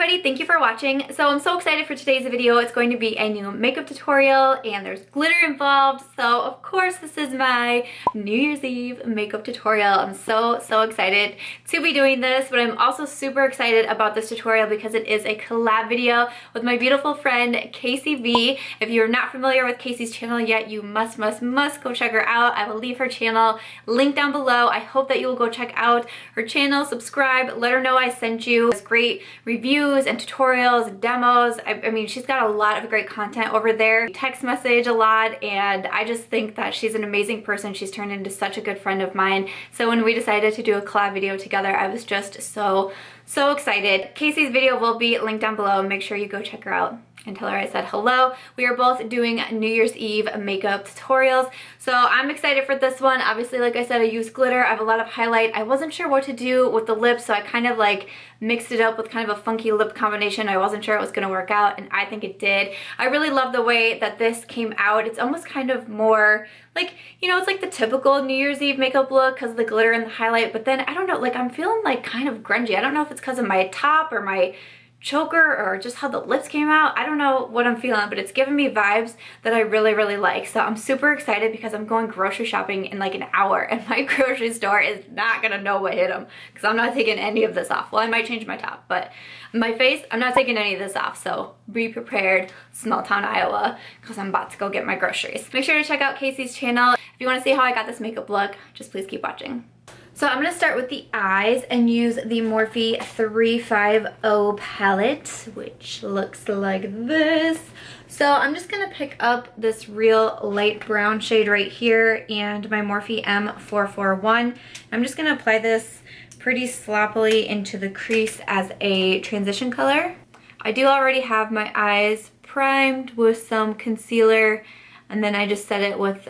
everybody, thank you for watching. So I'm so excited for today's video. It's going to be a new makeup tutorial and there's glitter involved. So of course this is my New Year's Eve makeup tutorial. I'm so excited to be doing this, but I'm also super excited about this tutorial because it is a collab video with my beautiful friend Casey Vee. If you're not familiar with Casey's channel yet, you must go check her out. I will leave her channel linked down below. I hope that you will go check out her channel, subscribe, let her know I sent you. It's great reviews and tutorials, demos. I mean, she's got a lot of great content over there. We text message a lot, and I just think that she's an amazing person. She's turned into such a good friend of mine. So when we decided to do a collab video together, I was just so excited. Casey's video will be linked down below. Make sure you go check her out and tell her I said hello. We are both doing New Year's Eve makeup tutorials, so I'm excited for this one. Obviously, like I said, I use glitter. I have a lot of highlight. I wasn't sure what to do with the lips, so I kind of like mixed it up with kind of a funky lip combination. I wasn't sure it was gonna work out, and I think it did. I really love the way that this came out. It's almost kind of more like, you know, it's like the typical New Year's Eve makeup look because of the glitter and the highlight, but then I don't know, like I'm feeling like kind of grungy. I don't know if it's because of my top or my choker or just how the lips came out. I don't know what I'm feeling, but it's giving me vibes that I really like. So I'm super excited because I'm going grocery shopping in like an hour, and my grocery store is not gonna know what hit them because I'm not taking any of this off. Well, I might change my top, but my face, I'm not taking any of this off. So be prepared, small town Iowa, because I'm about to go get my groceries. Make sure to check out Casey's channel. If you want to see how I got this makeup look, just please keep watching. So I'm going to start with the eyes and use the Morphe 350 palette, which looks like this. So I'm just going to pick up this real light brown shade right here and my Morphe M441. I'm just going to apply this pretty sloppily into the crease as a transition color. I do already have my eyes primed with some concealer, and then I just set it with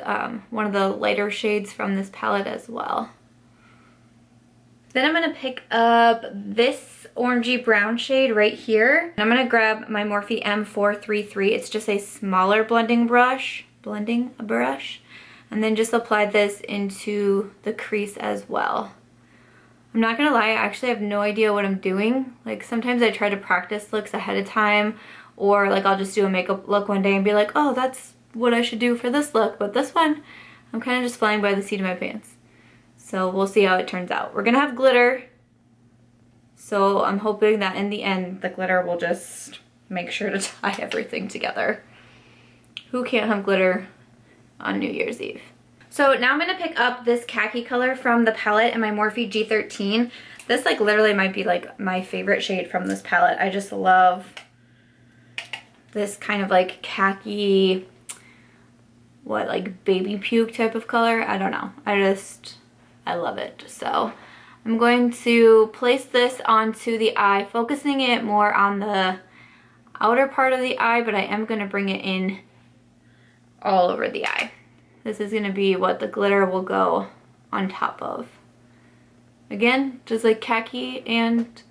one of the lighter shades from this palette as well. Then I'm going to pick up this orangey brown shade right here. I'm going to grab my Morphe M443. It's just a smaller blending brush, and then just apply this into the crease as well. I'm not going to lie, I actually have no idea what I'm doing. Like sometimes I try to practice looks ahead of time, or like I'll just do a makeup look one day and be like, oh, that's what I should do for this look. But this one, I'm kind of just flying by the seat of my pants. So we'll see how it turns out. We're gonna have glitter, so I'm hoping that in the end the glitter will just make sure to tie everything together. Who can't have glitter on New Year's Eve? So now I'm gonna pick up this khaki color from the palette in my Morphe G13. This like literally might be like my favorite shade from this palette. I just love this kind of like khaki, what, like baby puke type of color? I don't know. I love it. So I'm going to place this onto the eye, focusing it more on the outer part of the eye, but I am going to bring it in all over the eye. This is going to be what the glitter will go on top of. Again, just like khaki and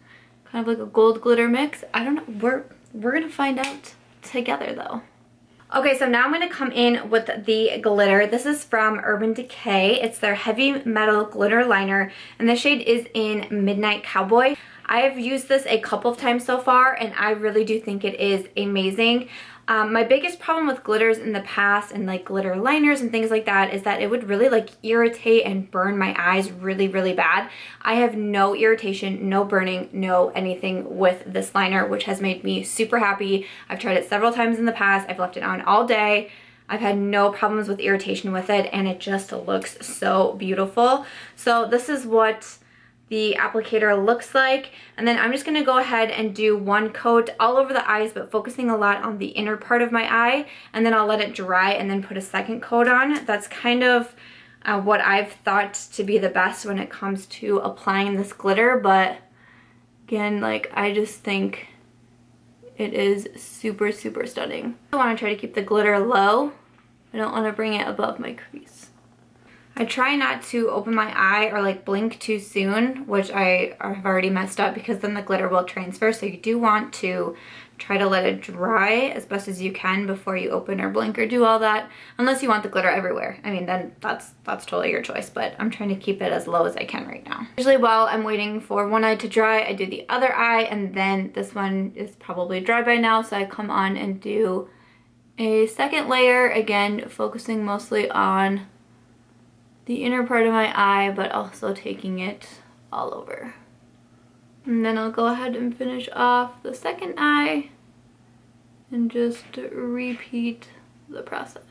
kind of like a gold glitter mix. I don't know. We're going to find out together though. Okay, so now I'm going to come in with the glitter. This is from Urban Decay. It's their Heavy Metal Glitter Liner, and the shade is in Midnight Cowboy. I have used this a couple of times so far, and I really do think it is amazing. My biggest problem with glitters in the past and like glitter liners and things like that is that it would really like irritate and burn my eyes really bad. I have no irritation, no burning, no anything with this liner, which has made me super happy. I've tried it several times in the past. I've left it on all day. I've had no problems with irritation with it, and it just looks so beautiful. So this is what the applicator looks like, and then I'm just going to go ahead and do one coat all over the eyes, but focusing a lot on the inner part of my eye, and then I'll let it dry and then put a second coat on. That's kind of what I've thought to be the best when it comes to applying this glitter, but again, like I just think it is super stunning. I want to try to keep the glitter low. I don't want to bring it above my crease. I try not to open my eye or like blink too soon, which I have already messed up because then the glitter will transfer. So you do want to try to let it dry as best as you can before you open or blink or do all that, unless you want the glitter everywhere. I mean, then that's totally your choice, but I'm trying to keep it as low as I can right now. Usually while I'm waiting for one eye to dry, I do the other eye, and then this one is probably dry by now, so I come on and do a second layer, again focusing mostly on the inner part of my eye, but also taking it all over. And then I'll go ahead and finish off the second eye and just repeat the process.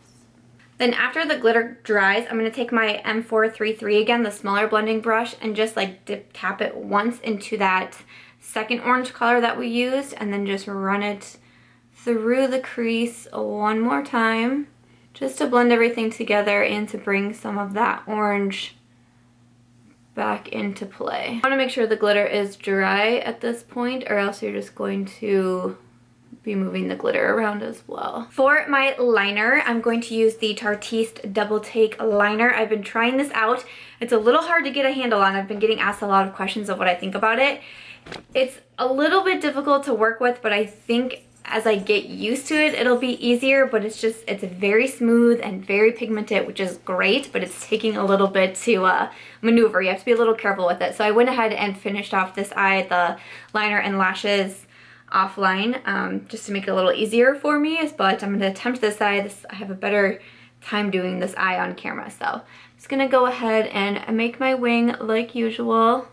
Then after the glitter dries, I'm going to take my M443 again, the smaller blending brush, and just like tap it once into that second orange color that we used, and then just run it through the crease one more time, just to blend everything together and to bring some of that orange back into play. I want to make sure the glitter is dry at this point, or else you're just going to be moving the glitter around as well. For my liner, I'm going to use the Tarte Double Take liner. I've been trying this out. It's a little hard to get a handle on. I've been getting asked a lot of questions of what I think about it. It's a little bit difficult to work with, but I think as I get used to it, it'll be easier, but it's very smooth and very pigmented, which is great, but it's taking a little bit to maneuver. You have to be a little careful with it. So I went ahead and finished off this eye, the liner and lashes offline, just to make it a little easier for me, but I'm going to attempt this eye. I have a better time doing this eye on camera, so I'm just going to go ahead and make my wing like usual.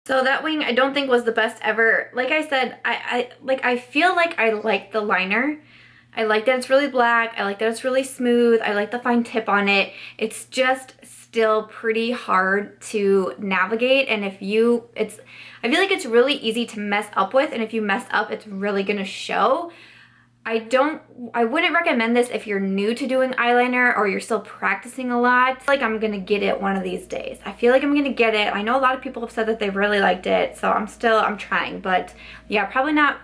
So that wing I don't think was the best ever. Like I said, I feel like I like the liner. I like that it's really black. I like that it's really smooth. I like the fine tip on it. It's just still pretty hard to navigate, and I feel like it's really easy to mess up with, and if you mess up, it's really gonna show. I wouldn't recommend this if you're new to doing eyeliner or you're still practicing a lot. I feel like I'm gonna get it one of these days. I feel like I'm gonna get it. I know a lot of people have said that they really liked it, so I'm trying, but yeah, probably not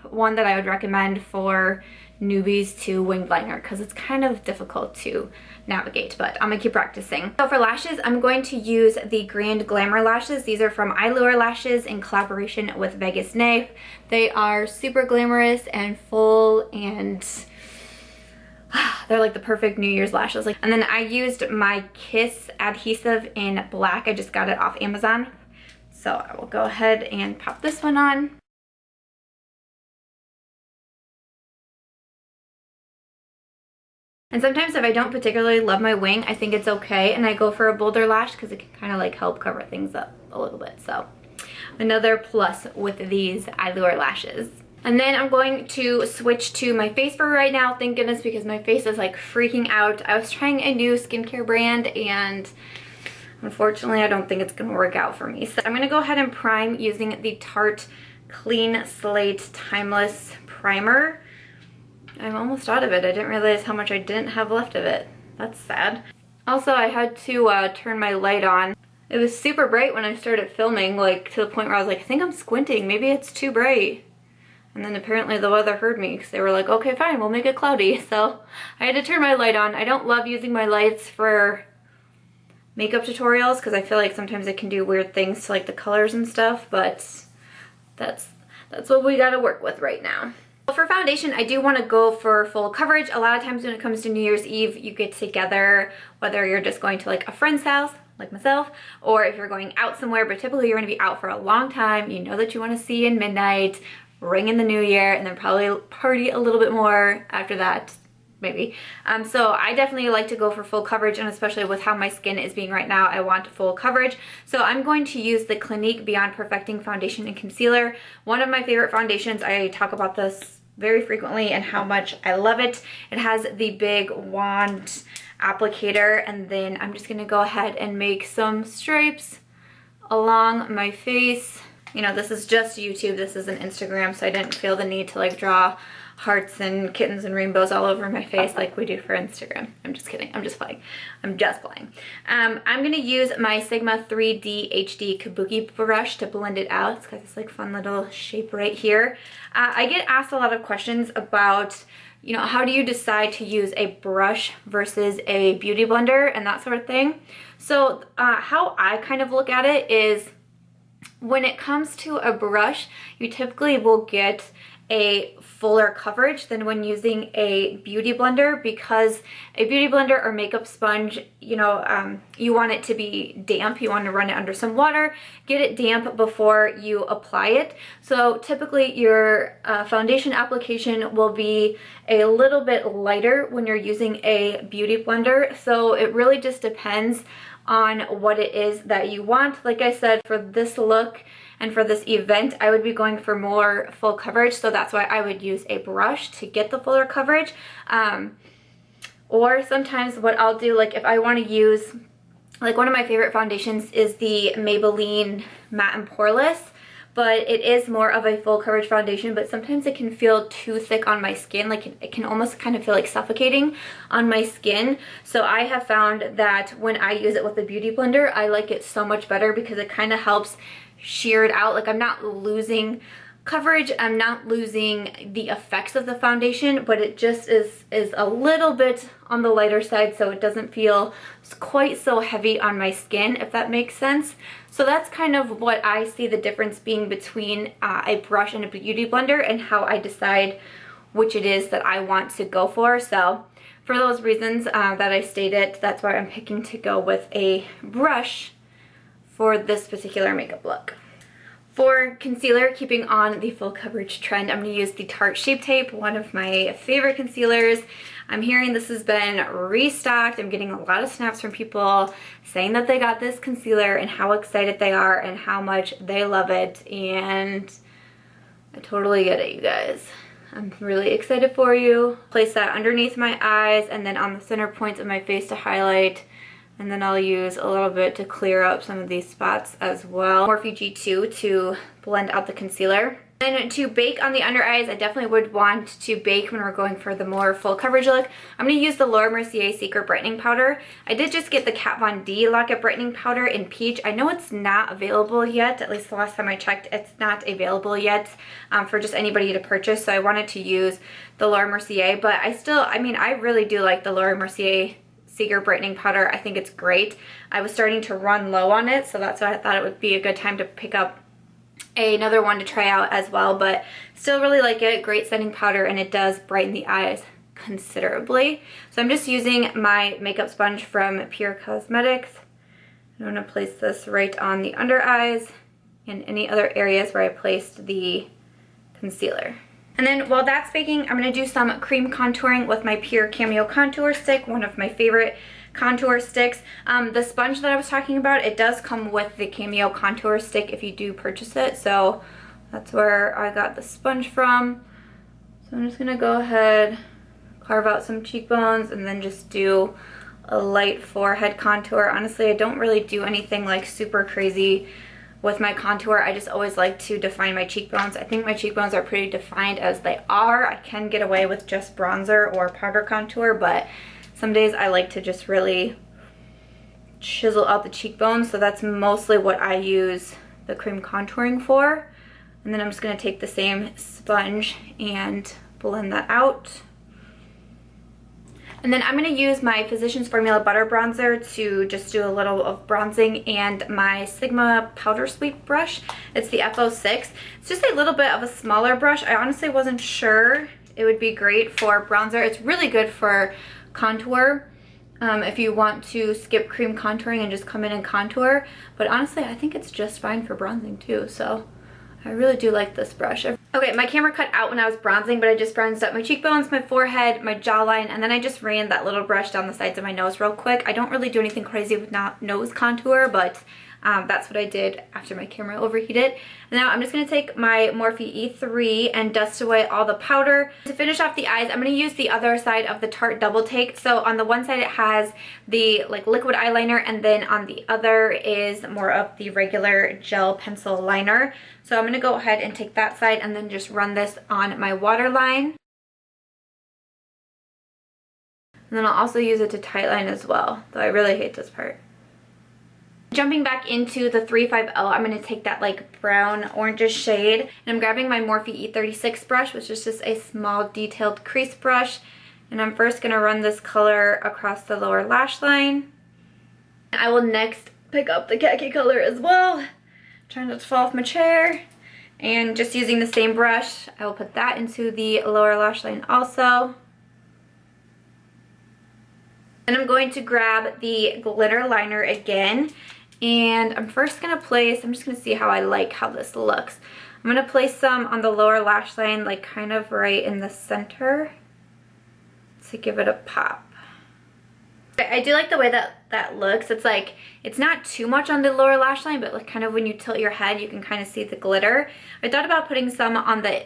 one that I would recommend for newbies to winged liner because it's kind of difficult to navigate, but I'm gonna keep practicing. So for lashes, I'm going to use the Grand Glamour lashes. These are from Eylure lashes in collaboration with Vegas Knife. They are super glamorous and full, and they're like the perfect New Year's lashes. And then I used my Kiss adhesive in black. I just got it off Amazon. So I will go ahead and pop this one on. And sometimes if I don't particularly love my wing, I think it's okay, and I go for a bolder lash because it can kind of like help cover things up a little bit. So another plus with these Eylure lashes. And then I'm going to switch to my face for right now, thank goodness, because my face is like freaking out. I was trying a new skincare brand, and unfortunately I don't think it's gonna work out for me. So I'm gonna go ahead and prime using the Tarte Clean Slate Timeless Primer. I'm almost out of it. I didn't realize how much I didn't have left of it. That's sad. Also, I had to turn my light on. It was super bright when I started filming, like to the point where I was like, I think I'm squinting. Maybe it's too bright. And then apparently the weather heard me because they were like, okay, fine, we'll make it cloudy. So I had to turn my light on. I don't love using my lights for makeup tutorials because I feel like sometimes it can do weird things to like the colors and stuff, but that's what we gotta work with right now. For foundation, I do want to go for full coverage. A lot of times when it comes to New Year's Eve, you get together, whether you're just going to like a friend's house, like myself, or if you're going out somewhere, but typically you're going to be out for a long time. You know that you want to see in midnight, ring in the new year, and then probably party a little bit more after that, maybe. So I definitely like to go for full coverage, and especially with how my skin is being right now, I want full coverage. So I'm going to use the Clinique Beyond Perfecting Foundation and Concealer. One of my favorite foundations. I talk about this very frequently and how much I love it. It has the big wand applicator, and then I'm just gonna go ahead and make some stripes along my face. You know, this is just YouTube, this isn't Instagram, so I didn't feel the need to like draw hearts and kittens and rainbows all over my face like we do for Instagram. I'm just kidding, I'm just playing. I'm just playing. I'm gonna use my Sigma 3D HD Kabuki brush to blend it out. It's got this like fun little shape right here. I get asked a lot of questions about you know, how do you decide to use a brush versus a beauty blender and that sort of thing. So how I kind of look at it is, when it comes to a brush, you typically will get a fuller coverage than when using a beauty blender, because a beauty blender or makeup sponge, you know, you want it to be damp. You want to run it under some water, get it damp before you apply it. So typically your foundation application will be a little bit lighter when you're using a beauty blender. So it really just depends on what it is that you want. Like I said, for this look and for this event, I would be going for more full coverage, so that's why I would use a brush to get the fuller coverage. Or sometimes what I'll do, like if I want to use, like one of my favorite foundations is the Maybelline Matte and Poreless, but it is more of a full coverage foundation, but sometimes it can feel too thick on my skin. Like it can almost kind of feel like suffocating on my skin. So I have found that when I use it with the beauty blender, I like it so much better because it kind of helps sheer it out. Like I'm not losing coverage, I'm not losing the effects of the foundation, but it just is a little bit on the lighter side, so it doesn't feel quite so heavy on my skin, if that makes sense. So that's kind of what I see the difference being between a brush and a beauty blender, and how I decide which it is that I want to go for. So for those reasons that I stated, that's why I'm picking to go with a brush for this particular makeup look. For concealer, keeping on the full coverage trend, I'm going to use the Tarte Shape Tape, one of my favorite concealers. I'm hearing this has been restocked. I'm getting a lot of snaps from people saying that they got this concealer and how excited they are and how much they love it, and I totally get it, you guys. I'm really excited for you. Place that underneath my eyes and then on the center points of my face to highlight. And then I'll use a little bit to clear up some of these spots as well. Morphe G2 to blend out the concealer. And to bake on the under eyes, I definitely would want to bake when we're going for the more full coverage look. I'm going to use the Laura Mercier Secret Brightening Powder. I did just get the Kat Von D Lock-It Brightening Powder in Peach. I know it's not available yet, at least the last time I checked, it's not available yet for just anybody to purchase. So I wanted to use the Laura Mercier, but I really do like the Laura Mercier Secret Brightening Powder. I think it's great. I was starting to run low on it, so that's why I thought it would be a good time to pick up another one to try out as well, but still really like it. Great setting powder, and it does brighten the eyes considerably. So I'm just using my makeup sponge from Pure Cosmetics. I'm going to place this right on the under eyes and any other areas where I placed the concealer. And then while that's baking, I'm going to do some cream contouring with my Pur Cameo Contour stick, one of my favorite contour sticks. The sponge that I was talking about, it does come with the Cameo Contour stick if you do purchase it. So that's where I got the sponge from. So I'm just going to go ahead, carve out some cheekbones, and then just do a light forehead contour. Honestly, I don't really do anything like super crazy with my contour. I just always like to define my cheekbones. I think my cheekbones are pretty defined as they are. I can get away with just bronzer or powder contour, but some days I like to just really chisel out the cheekbones. So that's mostly what I use the cream contouring for. And then I'm just going to take the same sponge and blend that out. And then I'm going to use my Physicians Formula Butter Bronzer to just do a little of bronzing, and my Sigma Powder Sweep brush. It's the F06. It's just a little bit of a smaller brush. I honestly wasn't sure it would be great for bronzer. It's really good for contour if you want to skip cream contouring and just come in and contour. But honestly, I think it's just fine for bronzing too. So I really do like this brush. Okay, my camera cut out when I was bronzing, but I just bronzed up my cheekbones, my forehead, my jawline, and then I just ran that little brush down the sides of my nose real quick. I don't really do anything crazy with nose contour, but that's what I did after my camera overheated. Now I'm just going to take my Morphe E3 and dust away all the powder. To finish off the eyes, I'm going to use the other side of the Tarte Double Take. So on the one side it has the liquid eyeliner, and then on the other is more of the regular gel pencil liner. So I'm going to go ahead and take that side and then just run this on my waterline. And then I'll also use it to tightline as well, though I really hate this part. Jumping back into the 350, I'm going to take that like brown orangish shade, and I'm grabbing my Morphe E36 brush, which is just a small detailed crease brush, and I'm first going to run this color across the lower lash line. I will next pick up the khaki color as well, trying not to fall off my chair, and just using the same brush, I will put that into the lower lash line also. And I'm going to grab the glitter liner again, and I'm first going to place, I'm just going to see how I like how this looks. I'm going to place some on the lower lash line, like kind of right in the center to give it a pop. I do like the way that that looks. It's like, it's not too much on the lower lash line, but like kind of when you tilt your head, you can kind of see the glitter. I thought about putting some on the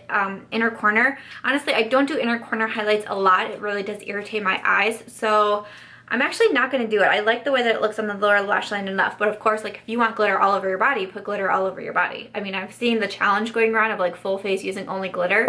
inner corner. Honestly, I don't do inner corner highlights a lot. It really does irritate my eyes. So I'm actually not going to do it. I like the way that it looks on the lower lash line enough. But of course, like if you want glitter all over your body, put glitter all over your body. I mean, I've seen the challenge going around of like full face using only glitter.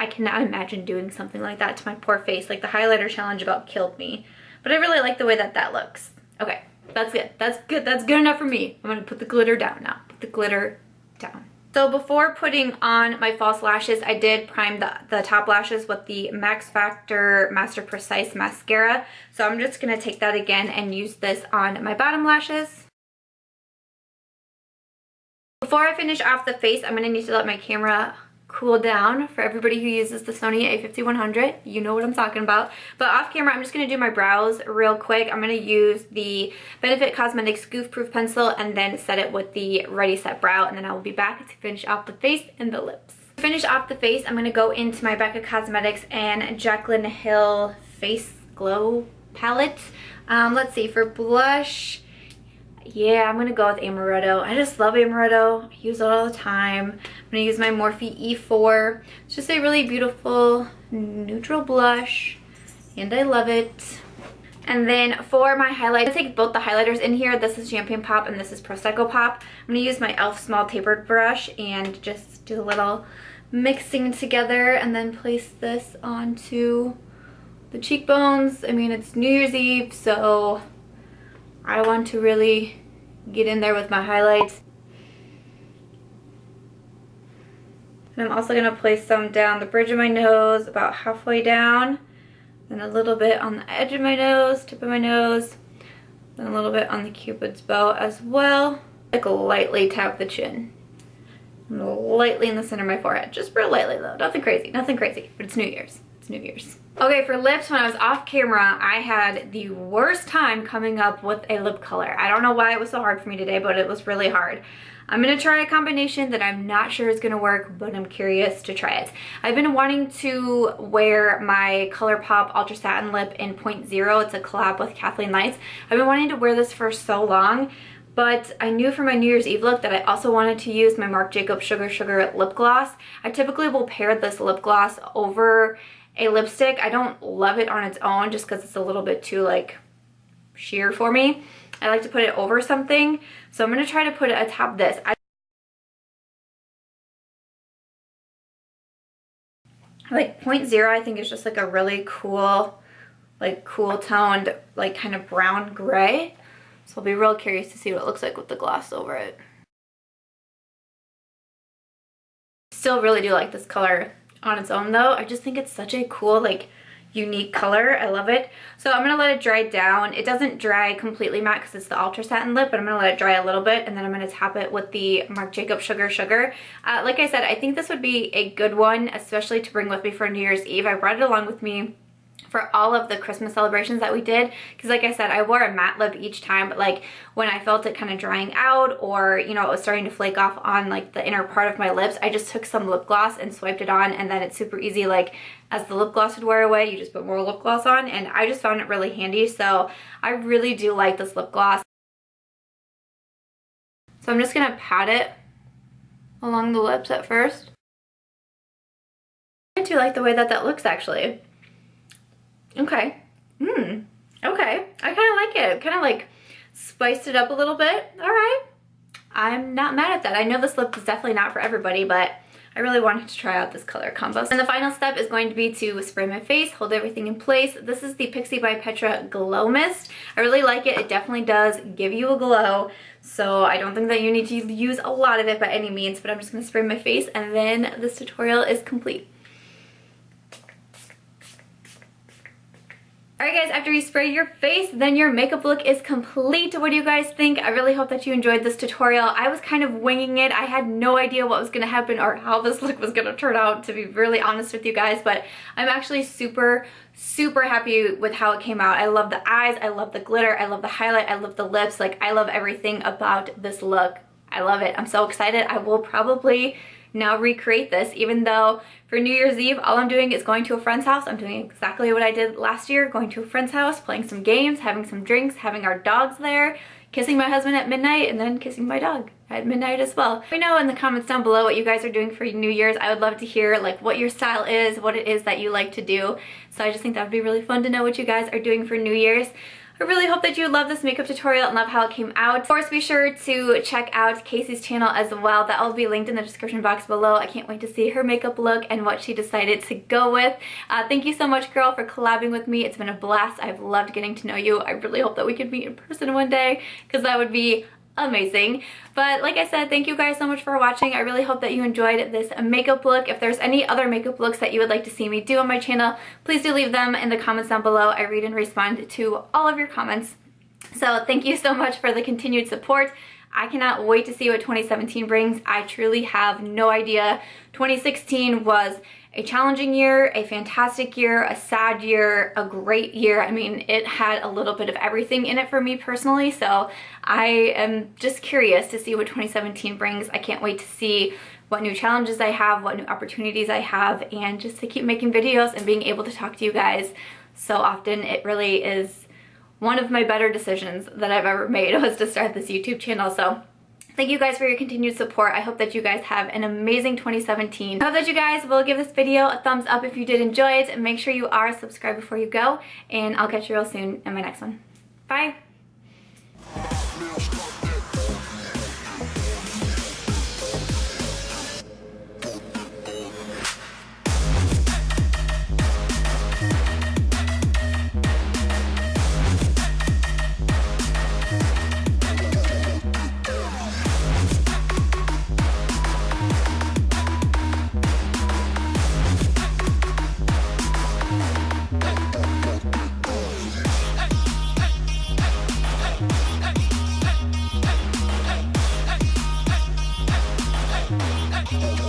I cannot imagine doing something like that to my poor face. Like the highlighter challenge about killed me. But I really like the way that that looks. Okay, that's good. That's good. That's good enough for me. I'm going to put the glitter down now. Put the glitter down. So before putting on my false lashes, I did prime the top lashes with the Max Factor Master Precise Mascara. So I'm just going to take that again and use this on my bottom lashes. Before I finish off the face, I'm going to need to let my camera cool down. For everybody who uses the Sony a5100, you know what I'm talking about. But off camera, I'm just going to do my brows real quick. I'm going to use the Benefit Cosmetics Goof Proof Pencil and then set it with the Ready Set Brow, and then I will be back to finish off the face and the lips. To finish off the face, I'm going to go into my Becca Cosmetics and Jaclyn Hill Face Glow palette. Let's see, for blush, yeah, I'm going to go with Amaretto. I just love Amaretto. I use it all the time. I'm going to use my Morphe E4. It's just a really beautiful neutral blush, and I love it. And then for my highlight, I'm going to take both the highlighters in here. This is Champagne Pop and this is Prosecco Pop. I'm going to use my e.l.f. small tapered brush and just do a little mixing together and then place this onto the cheekbones. I mean, it's New Year's Eve, so I want to really get in there with my highlights. And I'm also going to place some down the bridge of my nose, about halfway down, then a little bit on the edge of my nose, tip of my nose, then a little bit on the Cupid's bow as well. Like lightly tap the chin. Lightly in the center of my forehead. Just real lightly though. Nothing crazy, nothing crazy. But it's New Year's. It's New Year's. Okay, for lips, when I was off camera, I had the worst time coming up with a lip color. I don't know why it was so hard for me today, but it was really hard. I'm going to try a combination that I'm not sure is going to work, but I'm curious to try it. I've been wanting to wear my ColourPop Ultra Satin Lip in 0.0. It's a collab with Kathleen Lights. I've been wanting to wear this for so long, but I knew for my New Year's Eve look that I also wanted to use my Marc Jacobs Sugar Sugar lip gloss. I typically will pair this lip gloss over a lipstick. I don't love it on its own just because it's a little bit too like sheer for me. I like to put it over something, so I'm going to try to put it atop this. Like 0.0, I think is just like a really cool, like cool toned, like kind of brown gray. So I'll be real curious to see what it looks like with the gloss over it. Still really do like this color on its own though. I just think it's such a cool, like, unique color. I love it. So I'm going to let it dry down. It doesn't dry completely matte because it's the Ultra Satin Lip, but I'm going to let it dry a little bit, and then I'm going to tap it with the Marc Jacobs Sugar Sugar. Like I said, I think this would be a good one, especially to bring with me for New Year's Eve. I brought it along with me for all of the Christmas celebrations that we did, because like I said, I wore a matte lip each time, but like when I felt it kind of drying out, or you know, it was starting to flake off on like the inner part of my lips, I just took some lip gloss and swiped it on, and then it's super easy, like as the lip gloss would wear away, you just put more lip gloss on, and I just found it really handy. So I really do like this lip gloss. So I'm just gonna pat it along the lips at first. I do like the way that that looks actually. Okay. Okay. I kind of like it. Kind of like spiced it up a little bit. All right. I'm not mad at that. I know this lip is definitely not for everybody, but I really wanted to try out this color combo. And the final step is going to be to spray my face, hold everything in place. This is the Pixie by Petra Glow Mist. I really like it. It definitely does give you a glow. So I don't think that you need to use a lot of it by any means, but I'm just going to spray my face and then this tutorial is complete. Alright guys, after you spray your face, then your makeup look is complete. What do you guys think? I really hope that you enjoyed this tutorial. I was kind of winging it. I had no idea what was going to happen or how this look was going to turn out, to be really honest with you guys, but I'm actually super happy with how it came out. I love the eyes, I love the glitter, I love the highlight, I love the lips. Like, I love everything about this look. I love it. I'm so excited. I will probably now recreate this, even though for New Year's Eve all I'm doing is going to a friend's house. I'm doing exactly what I did last year, going to a friend's house, playing some games, having some drinks, having our dogs there, kissing my husband at midnight, and then kissing my dog at midnight as well. Let me know in the comments down below what you guys are doing for New Year's. I would love to hear like what your style is, what it is that you like to do. So I just think that would be really fun to know what you guys are doing for New Year's. I really hope that you love this makeup tutorial and love how it came out. Of course, be sure to check out Casey's channel as well. That will be linked in the description box below. I can't wait to see her makeup look and what she decided to go with. Thank you so much, girl, for collabing with me. It's been a blast. I've loved getting to know you. I really hope that we could meet in person one day because that would be amazing. But like I said, thank you guys so much for watching. I really hope that you enjoyed this makeup look. If there's any other makeup looks that you would like to see me do on my channel, please do leave them in the comments down below. I read and respond to all of your comments. So thank you so much for the continued support. I cannot wait to see what 2017 brings. I truly have no idea. 2016 was a challenging year, a fantastic year, a sad year, a great year. I mean, it had a little bit of everything in it for me personally, so I am just curious to see what 2017 brings. I can't wait to see what new challenges I have, what new opportunities I have, and just to keep making videos and being able to talk to you guys so often. It really is one of my better decisions that I've ever made, was to start this YouTube channel. So thank you guys for your continued support. I hope that you guys have an amazing 2017. I hope that you guys will give this video a thumbs up if you did enjoy it, and make sure you are subscribed before you go, and I'll catch you real soon in my next one. Bye! Hey.